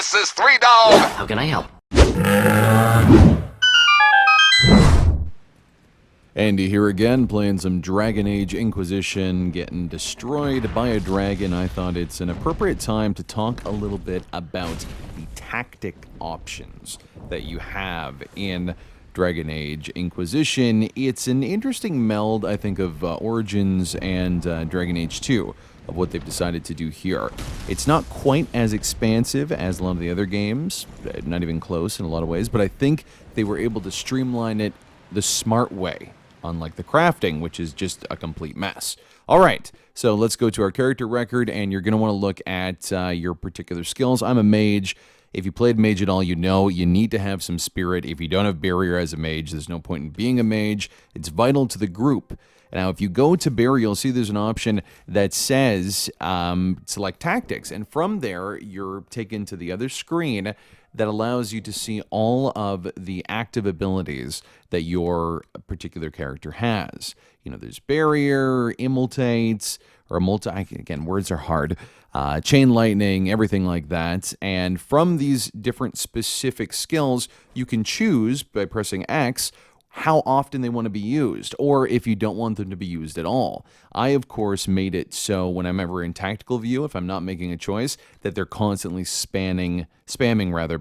This is Three Dog. How can I help? Andy here again, playing some Dragon Age Inquisition, getting destroyed by a dragon. I thought it's an appropriate time to talk a little bit about the tactic options that you have in Dragon Age Inquisition. It's an interesting meld, I think, of Origins and Dragon Age 2, of what they've decided to do here. It's not quite as expansive as a lot of the other games, not even close in a lot of ways, but I think they were able to streamline it the smart way, unlike the crafting, which is just a complete mess. All right, so let's go to our character record, and you're going to want to look at your particular skills. I'm a mage. If you played mage at all, you know you need to have some spirit. If you don't have barrier as a mage, there's no point in being a mage. It's vital to the group. Now, if you go to barrier, you'll see there's an option that says select tactics, and from there, you're taken to the other screen that allows you to see all of the active abilities that your particular character has. You know, there's barrier, immoltate, or again, words are hard, chain lightning, everything like that. And from these different specific skills, you can choose by pressing X how often they want to be used, or if you don't want them to be used at all. I, of course, made it so when I'm ever in tactical view, if I'm not making a choice, that they're constantly spamming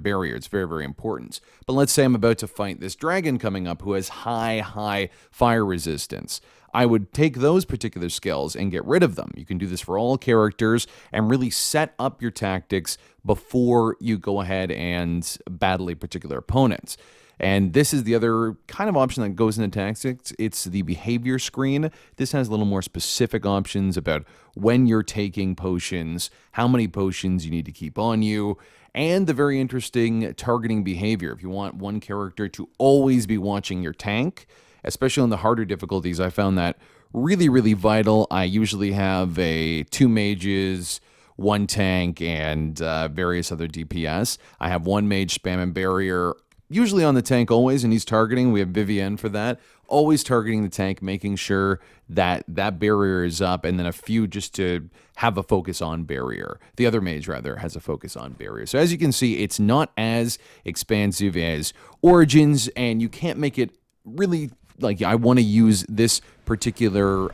barrier. It's very, very important. But let's say I'm about to fight this dragon coming up who has high fire resistance. I would take those particular skills and get rid of them. You can do this for all characters and really set up your tactics before you go ahead and battle a particular opponent. And this is the other kind of option that goes into tactics. It's the behavior screen. This has a little more specific options about when you're taking potions, how many potions you need to keep on you, and the very interesting targeting behavior. If you want one character to always be watching your tank, especially on the harder difficulties, I found that really, really vital. I usually have 2 mages, 1 tank, and various other DPS. I have 1 mage spamming barrier, usually on the tank always, and he's targeting. We have Vivienne for that. Always targeting the tank, making sure that that barrier is up, and then a few just to have a focus on barrier. The other mage, rather, has a focus on barrier. So as you can see, it's not as expansive as Origins, and you can't make it really like, I want to use this particular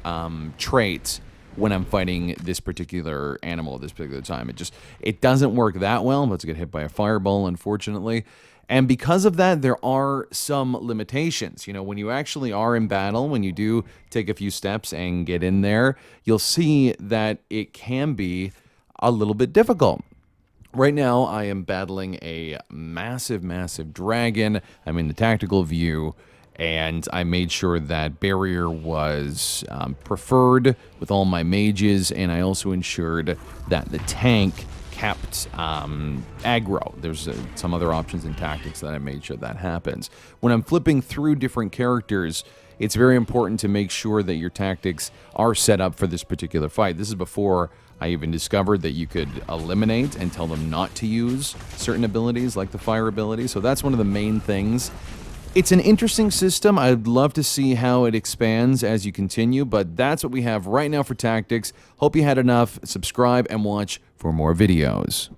trait when I'm fighting this particular animal at this particular time. It doesn't work that well. I'm about to get hit by a fireball, unfortunately. And because of that, there are some limitations. You know, when you actually are in battle, when you do take a few steps and get in there, you'll see that it can be a little bit difficult. Right now, I am battling a massive dragon. I'm in the tactical view, and I made sure that barrier was preferred with all my mages, and I also ensured that the tank kept aggro. There's some other options in tactics that I made sure that happens. When I'm flipping through different characters, it's very important to make sure that your tactics are set up for this particular fight. This is before I even discovered that you could eliminate and tell them not to use certain abilities like the fire ability. So that's one of the main things. It's an interesting system. I'd love to see how it expands as you continue, but that's what we have right now for tactics. Hope you had enough. Subscribe and watch for more videos.